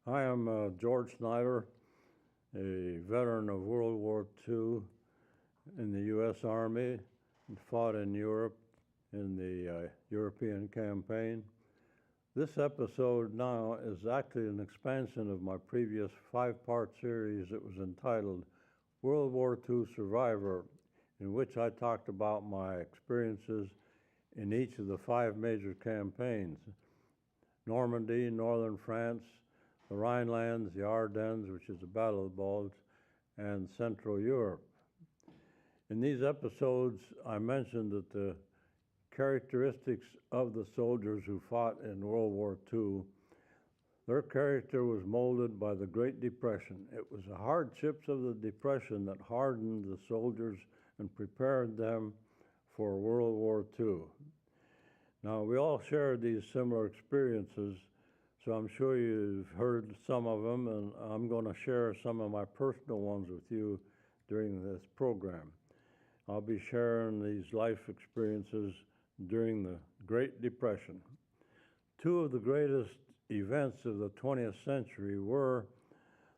I am George Snyder, a veteran of World War II in the U.S. Army and fought in Europe in the European campaign. This episode now is actually an expansion of my previous 5-part series that was entitled World War II Survivor, in which I talked about my experiences in each of the 5 major campaigns: Normandy, northern France, the Rhinelands, the Ardennes, which is the Battle of the Bulge, and Central Europe. In these episodes, I mentioned that the characteristics of the soldiers who fought in World War II, their character was molded by the Great Depression. It was the hardships of the Depression that hardened the soldiers and prepared them for World War II. Now, we all shared these similar experiences, so I'm sure you've heard some of them, and I'm going to share some of my personal ones with you during this program. I'll be sharing these life experiences during the Great Depression. 2 of the greatest events of the 20th century were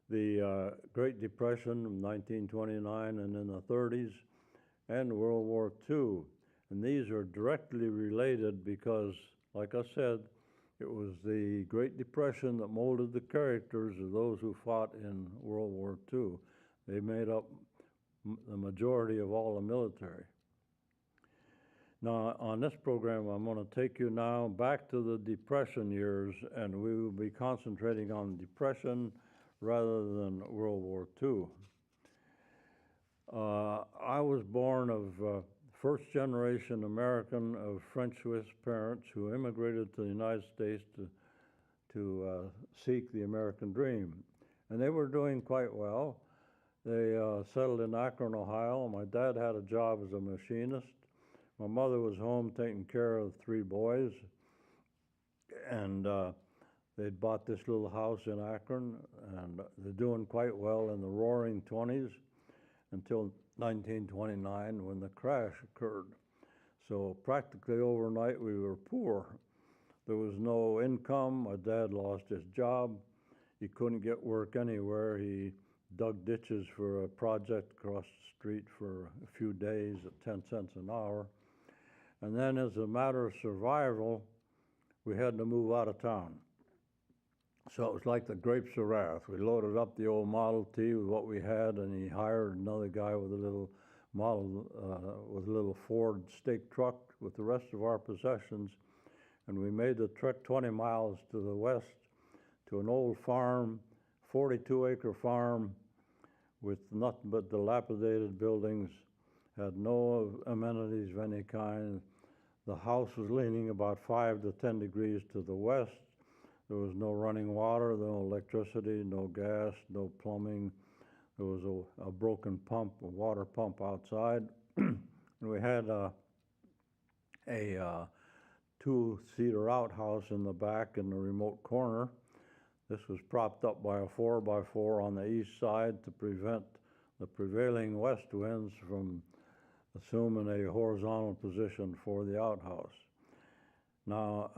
the Great Depression of 1929 and in the 30s, and World War II. And these are directly related because, like I said, it was the Great Depression that molded the characters of those who fought in World War II. They made up the majority of all the military. Now, on this program, I'm going to take you now back to the Depression years, and we will be concentrating on Depression rather than World War II. I was born of first-generation American of French-Swiss parents who immigrated to the United States to seek the American dream. And they were doing quite well. They settled in Akron, Ohio. My dad had a job as a machinist. My mother was home taking care of 3 boys. And they'd bought this little house in Akron, and they're doing quite well in the roaring 20s until 1929 when the crash occurred. So practically overnight we were poor. There was no income. My dad lost his job. He couldn't get work anywhere. He dug ditches for a project across the street for a few days at 10 cents an hour. And then as a matter of survival, we had to move out of town. So it was like the grapes of wrath. We loaded up the old Model T with what we had, and he hired another guy with a little with a little Ford stake truck with the rest of our possessions, and we made the trek 20 miles to the west to an old farm, 42-acre farm with nothing but dilapidated buildings, had no amenities of any kind. The house was leaning about 5 to 10 degrees to the west. There was no running water, no electricity, no gas, no plumbing. There was a broken pump, a water pump outside. And we had a 2-seater outhouse in the back in the remote corner. This was propped up by a 4x4 on the east side to prevent the prevailing west winds from assuming a horizontal position for the outhouse. Now,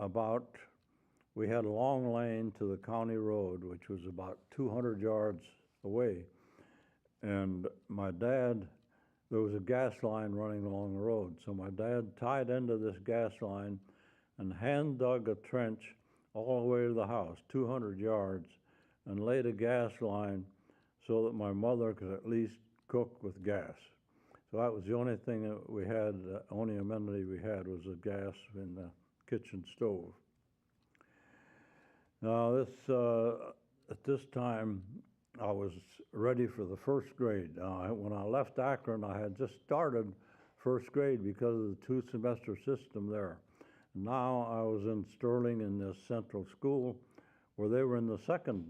we had a long lane to the county road, which was about 200 yards away. And there was a gas line running along the road. So my dad tied into this gas line and hand dug a trench all the way to the house, 200 yards, and laid a gas line so that my mother could at least cook with gas. So that was the only thing that we had, the only amenity we had was the gas in the kitchen stove. Now, at this time, I was ready for the first grade. When I left Akron, I had just started first grade because of the 2-semester system there. Now I was in Sterling in this central school where they were in the 2nd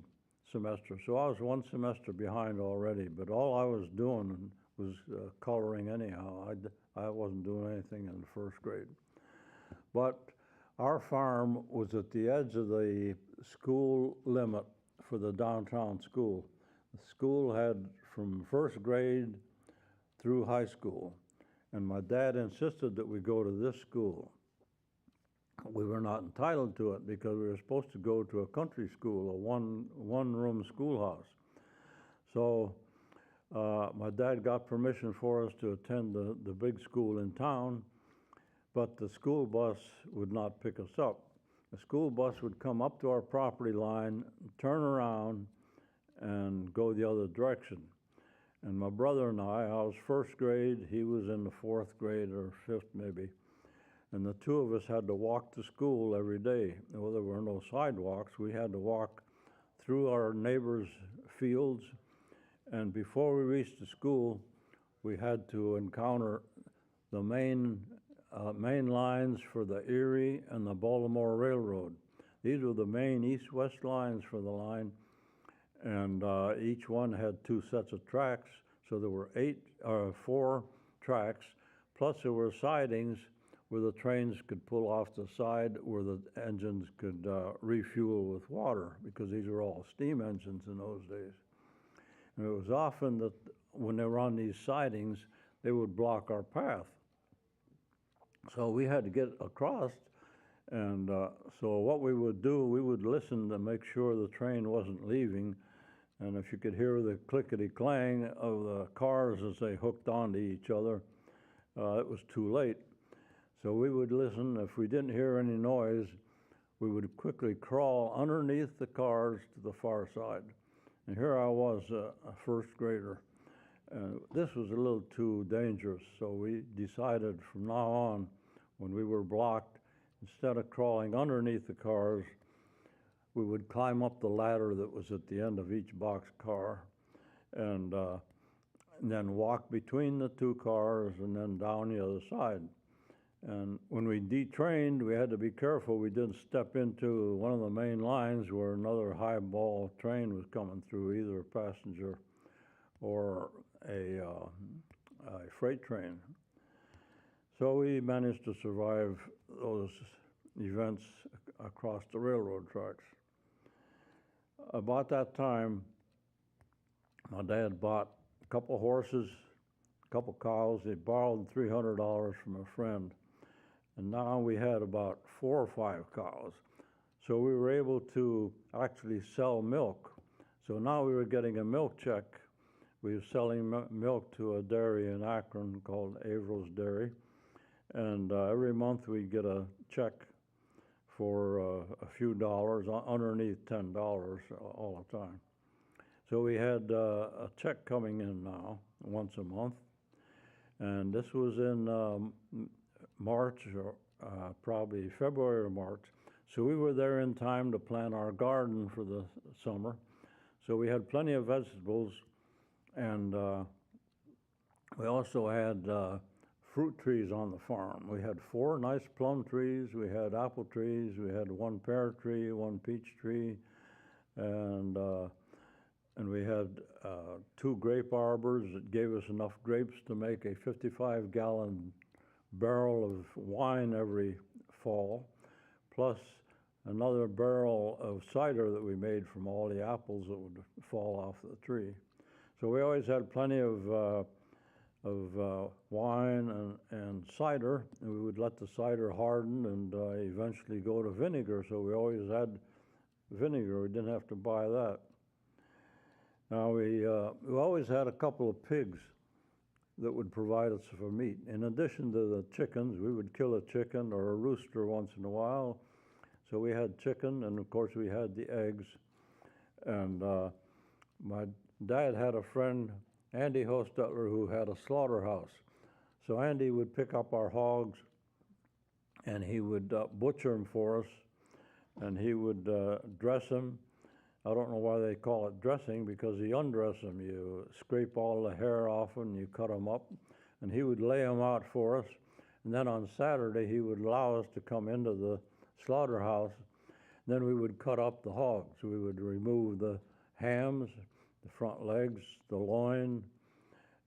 semester. So I was 1 semester behind already, but all I was doing was coloring anyhow. I wasn't doing anything in the first grade. But our farm was at the edge of the school limit for the downtown school. The school had from first grade through high school, and my dad insisted that we go to this school. we were not entitled to it because we were supposed to go to a country school, a one-room schoolhouse. So my dad got permission for us to attend the big school in town, but the school bus would not pick us up. The school bus would come up to our property line, turn around, and go the other direction. And my brother and I was first grade, he was in the fourth grade or fifth maybe, and the two of us had to walk to school every day. Well, there were no sidewalks. We had to walk through our neighbors' fields, and before we reached the school, we had to encounter the main lines for the Erie and the Baltimore Railroad. These were the main east-west lines for the line, and each one had two sets of tracks, so there were 4 tracks, plus there were sidings where the trains could pull off the side where the engines could refuel with water, because these were all steam engines in those days. And it was often that when they were on these sidings, they would block our path. So we had to get across, and so what we would do, we would listen to make sure the train wasn't leaving, and if you could hear the clickety-clang of the cars as they hooked onto each other, it was too late. So we would listen. If we didn't hear any noise, we would quickly crawl underneath the cars to the far side. And here I was, a first grader. This was a little too dangerous, so we decided from now on, when we were blocked, instead of crawling underneath the cars, we would climb up the ladder that was at the end of each box car, and then walk between the two cars and then down the other side. And when we detrained, we had to be careful we didn't step into one of the main lines where another highball train was coming through, either a passenger or a freight train. So we managed to survive those events across the railroad tracks. About that time, my dad bought a couple horses, a couple cows. They borrowed $300 from a friend. And now we had about 4 or 5 cows. So we were able to actually sell milk. So now we were getting a milk check. We were selling milk to a dairy in Akron called Averill's Dairy. And every month we'd get a check for a few dollars, underneath $10 all the time. So we had a check coming in now, once a month. And this was in March, or probably February or March. So we were there in time to plant our garden for the summer. So we had plenty of vegetables, and we also had fruit trees on the farm. We had 4 nice plum trees, we had apple trees, we had 1 pear tree, 1 peach tree, and we had 2 grape arbors that gave us enough grapes to make a 55-gallon barrel of wine every fall, plus another barrel of cider that we made from all the apples that would fall off the tree. So we always had plenty of wine and cider, and we would let the cider harden and eventually go to vinegar. So we always had vinegar. We didn't have to buy that. Now we always had a couple of pigs that would provide us for meat. In addition to the chickens, we would kill a chicken or a rooster once in a while. So we had chicken, and of course we had the eggs. And my dad had a friend, Andy Hostetler, who had a slaughterhouse. So Andy would pick up our hogs, and he would butcher them for us, and he would dress them. I don't know why they call it dressing, because you undress them. You scrape all the hair off and you cut them up, and he would lay them out for us. And then on Saturday, he would allow us to come into the slaughterhouse. Then we would cut up the hogs. We would remove the hams, the front legs, the loin,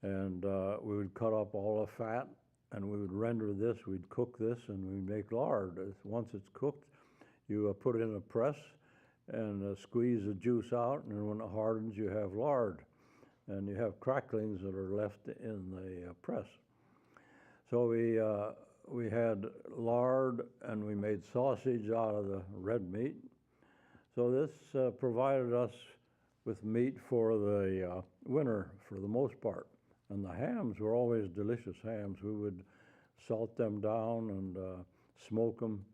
and we would cut up all the fat, and we would render this. We'd cook this, and we'd make lard. Once it's cooked, you put it in a press and squeeze the juice out, and then when it hardens, you have lard, and you have cracklings that are left in the press. So we had lard, and we made sausage out of the red meat. So this provided us with meat for the winter for the most part. And the hams were always delicious hams. We would salt them down and smoke them.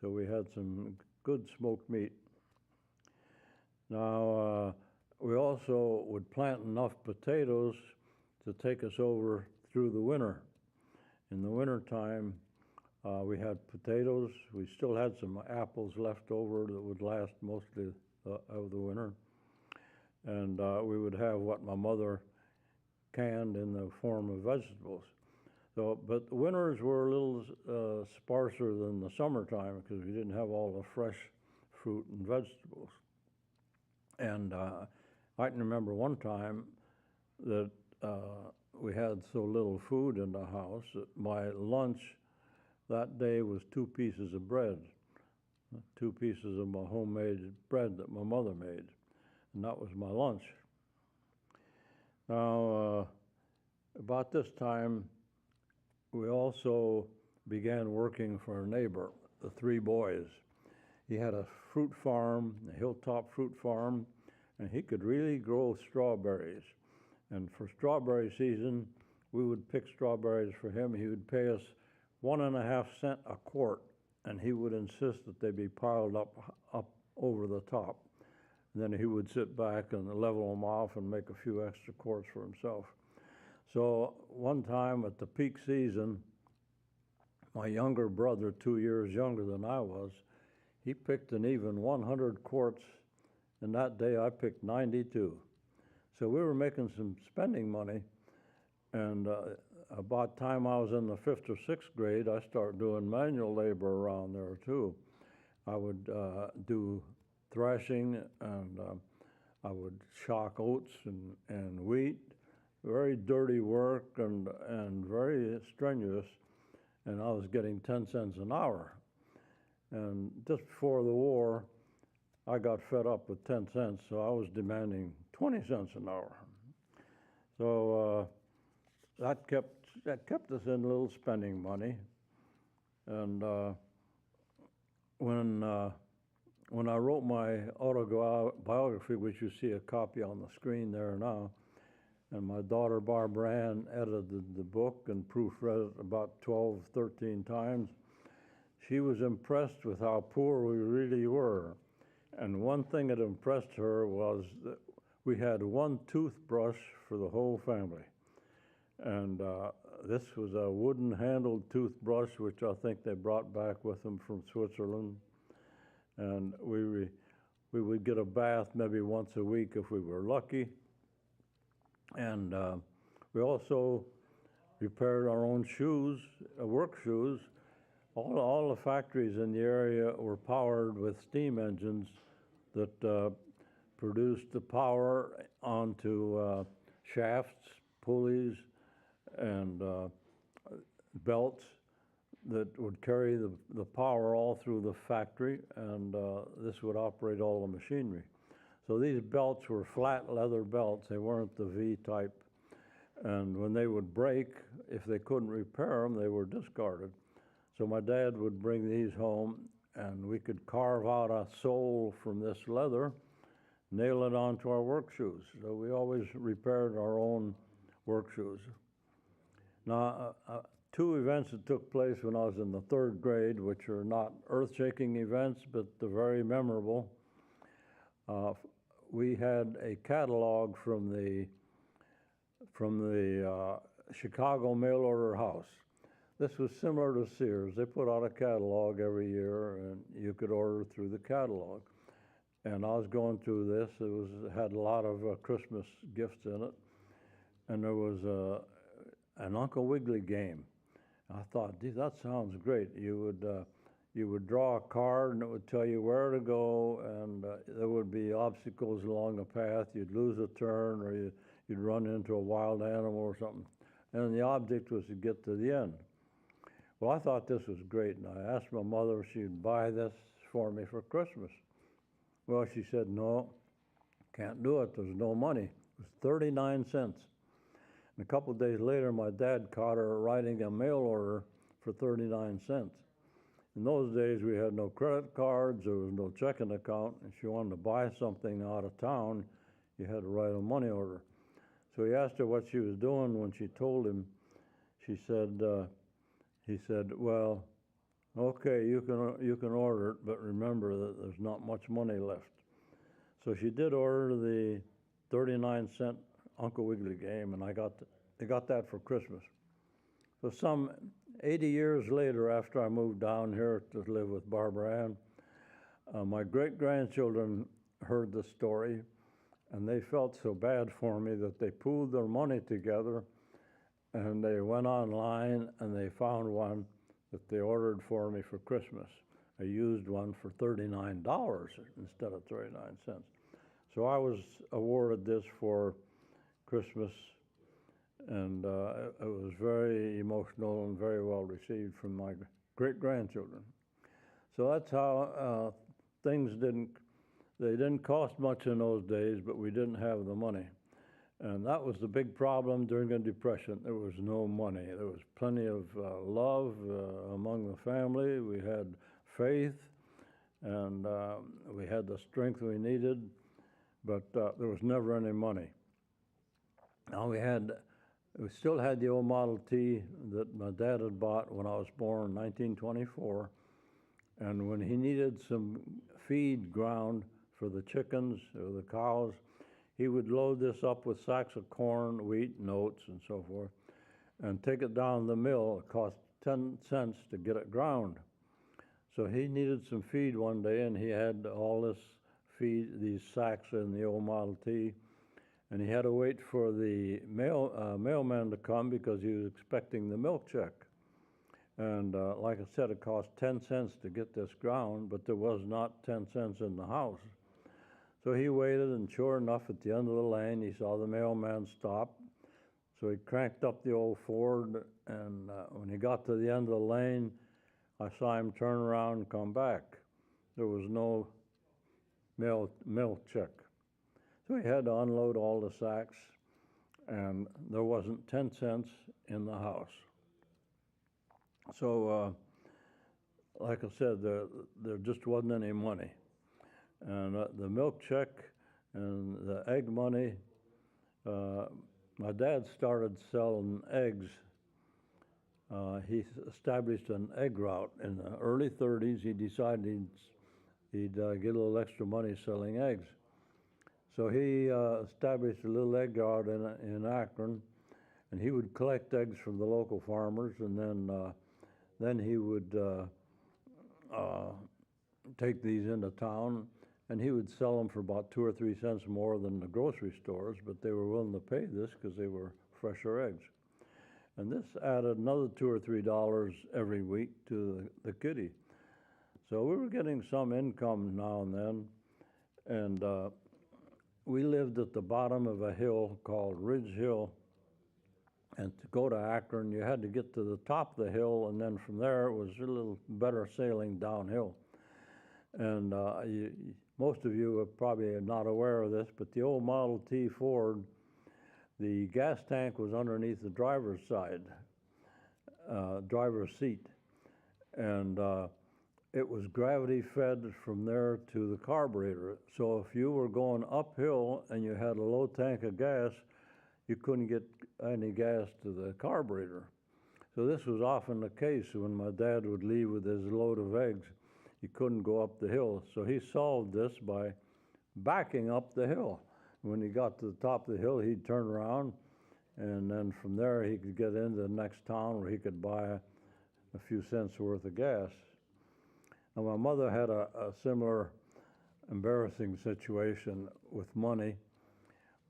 So we had some good smoked meat. Now, we also would plant enough potatoes to take us over through the winter. In the wintertime, we had potatoes. We still had some apples left over that would last mostly of the winter. And we would have what my mother canned in the form of vegetables. So, but the winters were a little sparser than the summertime because we didn't have all the fresh fruit and vegetables. And I can remember one time that we had so little food in the house that my lunch that day was 2 pieces of bread, 2 pieces of my homemade bread that my mother made, and that was my lunch. Now, about this time, we also began working for a neighbor, the 3 boys. He had a fruit farm, a hilltop fruit farm, and he could really grow strawberries. And for strawberry season, we would pick strawberries for him. He would pay us 1.5 cents a quart, and he would insist that they be piled up over the top. And then he would sit back and level them off and make a few extra quarts for himself. So one time at the peak season, my younger brother, 2 years younger than I was, he picked an even 100 quarts, and that day I picked 92. So we were making some spending money, and about time I was in the 5th or 6th grade, I started doing manual labor around there too. I would do threshing, and I would shock oats and wheat. Very dirty work and very strenuous, and I was getting 10 cents an hour. And just before the war, I got fed up with 10 cents, so I was demanding 20 cents an hour. So that kept us in a little spending money. And when I wrote my autobiography, which you see a copy on the screen there now, and my daughter Barbara Ann edited the book and proofread it about 12, 13 times, she was impressed with how poor we really were. And one thing that impressed her was that we had 1 toothbrush for the whole family. And this was a wooden-handled toothbrush, which I think they brought back with them from Switzerland. And we would get a bath maybe once a week if we were lucky. And we also repaired our own shoes, work shoes. All the factories in the area were powered with steam engines that produced the power onto shafts, pulleys, and belts that would carry the power all through the factory, and this would operate all the machinery. So these belts were flat leather belts. They weren't the V-type. And when they would break, if they couldn't repair them, they were discarded. So my dad would bring these home, and we could carve out a sole from this leather, nail it onto our work shoes. So we always repaired our own work shoes. Now, 2 events that took place when I was in the 3rd grade, which are not earth-shaking events, but they're very memorable. We had a catalog from the Chicago mail order house. This was similar to Sears. They put out a catalog every year, and you could order through the catalog. And I was going through this. It had a lot of Christmas gifts in it, and there was an Uncle Wiggily game. I thought, gee, that sounds great. You would draw a card, and it would tell you where to go, and there would be obstacles along the path. You'd lose a turn, or you'd run into a wild animal or something. And the object was to get to the end. Well, I thought this was great, and I asked my mother if she'd buy this for me for Christmas. Well, she said, no, can't do it. There's no money. It was 39 cents. And a couple of days later, my dad caught her writing a mail order for 39 cents. In those days, we had no credit cards, there was no checking account. If you wanted to buy something out of town, you had to write a money order. So he asked her what she was doing. When she told him, she said, he said, well, okay, you can order it, but remember that there's not much money left. So she did order the 39-cent Uncle Wiggily game, and I got that for Christmas. So some 80 years later, after I moved down here to live with Barbara Ann, my great-grandchildren heard the story, and they felt so bad for me that they pooled their money together, and they went online, and they found one that they ordered for me for Christmas, a used one for $39 instead of 39 cents. So I was awarded this for Christmas, and it was very emotional and very well received from my great-grandchildren. So that's how things didn't cost much in those days, but we didn't have the money. And that was the big problem during the Depression. There was no money. There was plenty of love among the family. We had faith, and we had the strength we needed, but there was never any money. Now we still had the old Model T that my dad had bought when I was born in 1924, and when he needed some feed ground for the chickens or the cows, he would load this up with sacks of corn, wheat, and oats, and so forth, and take it down the mill. It cost 10 cents to get it ground. So he needed some feed one day, and he had all this feed, these sacks in the old Model T, and he had to wait for the mailman to come because he was expecting the milk check. And like I said, it cost 10 cents to get this ground, but there was not 10 cents in the house. So he waited, and sure enough, at the end of the lane, he saw the mailman stop. So he cranked up the old Ford, and when he got to the end of the lane, I saw him turn around and come back. There was no mail check. So he had to unload all the sacks, and there wasn't 10 cents in the house. So, like I said, there just wasn't any money. And the milk check and the egg money, my dad started selling eggs. He established an egg route in the early 30s. He decided he'd get a little extra money selling eggs. So he established a little egg route in Akron, and he would collect eggs from the local farmers, and then he would take these into town, and he would sell them for about 2 or 3 cents more than the grocery stores, but they were willing to pay this because they were fresher eggs. And this added another $2 or $3 every week to the kitty. So we were getting some income now and then, and we lived at the bottom of a hill called Ridge Hill, and to go to Akron, you had to get to the top of the hill, and then from there it was a little better sailing downhill. And most of you are probably not aware of this, but the old Model T Ford, the gas tank was underneath the driver's side, driver's seat. And it was gravity fed from there to the carburetor. So if you were going uphill and you had a low tank of gas, you couldn't get any gas to the carburetor. So this was often the case when my dad would leave with his load of eggs. He couldn't go up the hill. So he solved this by backing up the hill. When he got to the top of the hill, he'd turn around, and then from there he could get into the next town where he could buy a few cents worth of gas. Now, my mother had a similar embarrassing situation with money.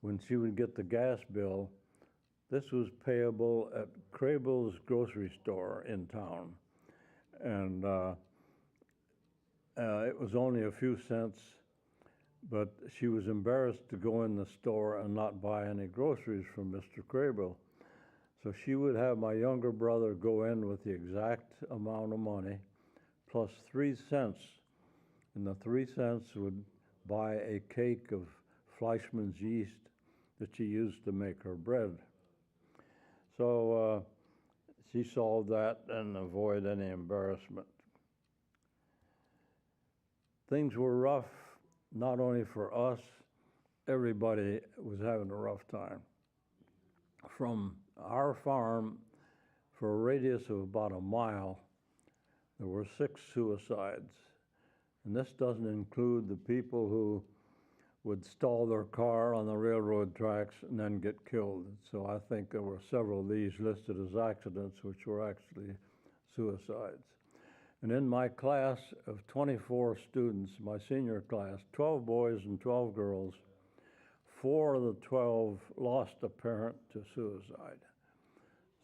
When she would get the gas bill, this was payable at Crable's grocery store in town. And it was only a few cents, but she was embarrassed to go in the store and not buy any groceries from Mr. Crable. So she would have my younger brother go in with the exact amount of money, plus 3 cents. And the 3 cents would buy a cake of Fleischmann's yeast that she used to make her bread. So she solved that and avoid any embarrassment. Things were rough, not only for us, everybody was having a rough time. From our farm, for a radius of about a mile, there were 6 suicides. And this doesn't include the people who would stall their car on the railroad tracks and then get killed. So I think there were several of these listed as accidents, which were actually suicides. And in my class of 24 students, my senior class, 12 boys and 12 girls, 4 of the 12 lost a parent to suicide.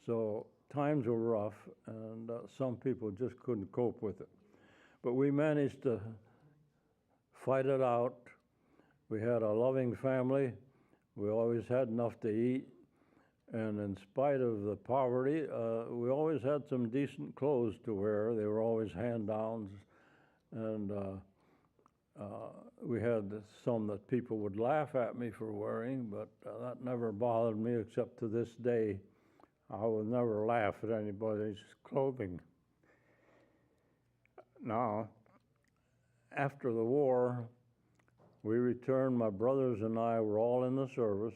So times were rough, and some people just couldn't cope with it. But we managed to fight it out. We had a loving family. We always had enough to eat. And in spite of the poverty, we always had some decent clothes to wear. They were always hand-downs. And we had some that people would laugh at me for wearing, but that never bothered me, except to this day. I would never laugh at anybody's clothing. Now, after the war, we returned. My brothers and I were all in the service.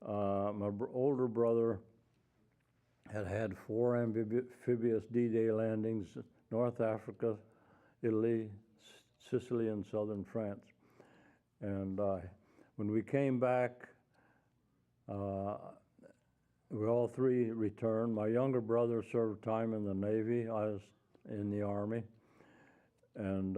My older brother had had 4 amphibious D-Day landings, North Africa, Italy, Sicily, and southern France. And when we came back, we all 3 returned. My younger brother served time in the Navy. I was in the Army. And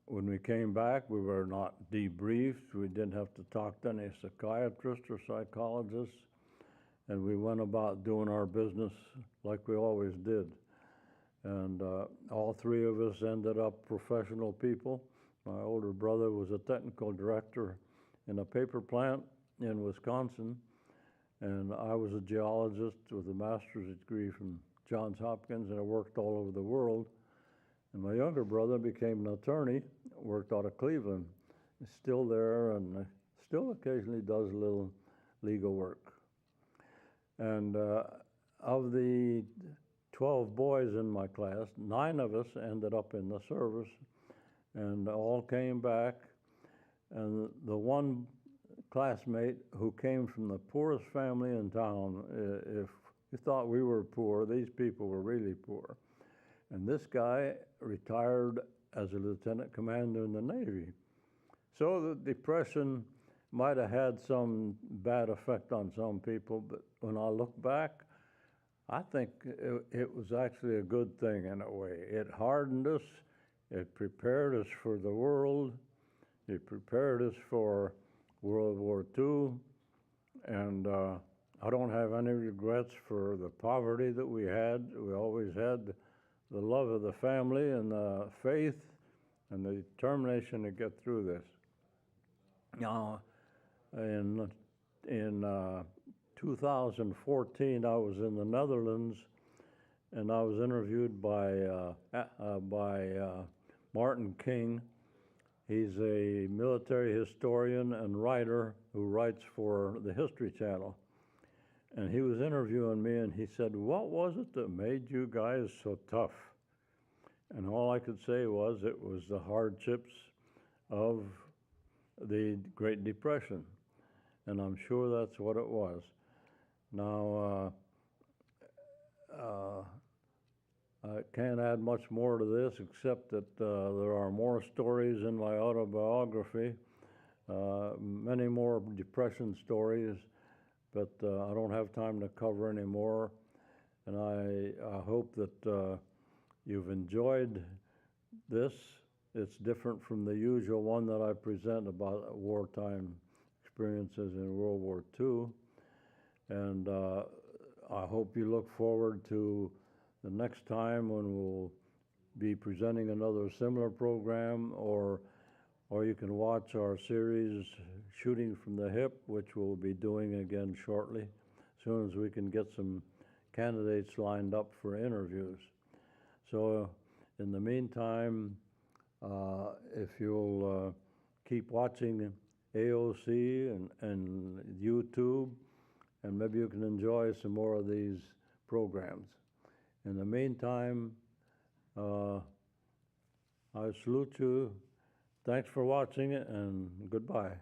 when we came back, we were not debriefed. We didn't have to talk to any psychiatrist or psychologist. And we went about doing our business like we always did. And all 3 of us ended up professional people. My older brother was a technical director in a paper plant in Wisconsin. And I was a geologist with a master's degree from Johns Hopkins, and I worked all over the world. And my younger brother became an attorney, worked out of Cleveland. He's still there and still occasionally does a little legal work. And of the 12 boys in my class, 9 of us ended up in the service and all came back. And the one classmate who came from the poorest family in town, if you thought we were poor, these people were really poor. And this guy retired as a lieutenant commander in the Navy. So the Depression might have had some bad effect on some people, but when I look back, I think it was actually a good thing in a way. It hardened us, it prepared us for the world, it prepared us for World War II, and I don't have any regrets for the poverty that we had. We always had the love of the family and the faith and the determination to get through this. Now, in 2014, I was in the Netherlands, and I was interviewed by Martin King. He's a military historian and writer who writes for the History Channel. And he was interviewing me, and he said, "What was it that made you guys so tough?" And all I could say was it was the hardships of the Great Depression. And I'm sure that's what it was. Now, I can't add much more to this except that there are more stories in my autobiography, many more Depression stories, but I don't have time to cover any more. And I hope that you've enjoyed this. It's different from the usual one that I present about wartime experiences in World War II. And I hope you look forward to the next time when we'll be presenting another similar program, or you can watch our series Shooting from the Hip, which we'll be doing again shortly, as soon as we can get some candidates lined up for interviews. So in the meantime, if you'll keep watching AOC and YouTube, and maybe you can enjoy some more of these programs. In the meantime, I salute you. Thanks for watching it, and goodbye.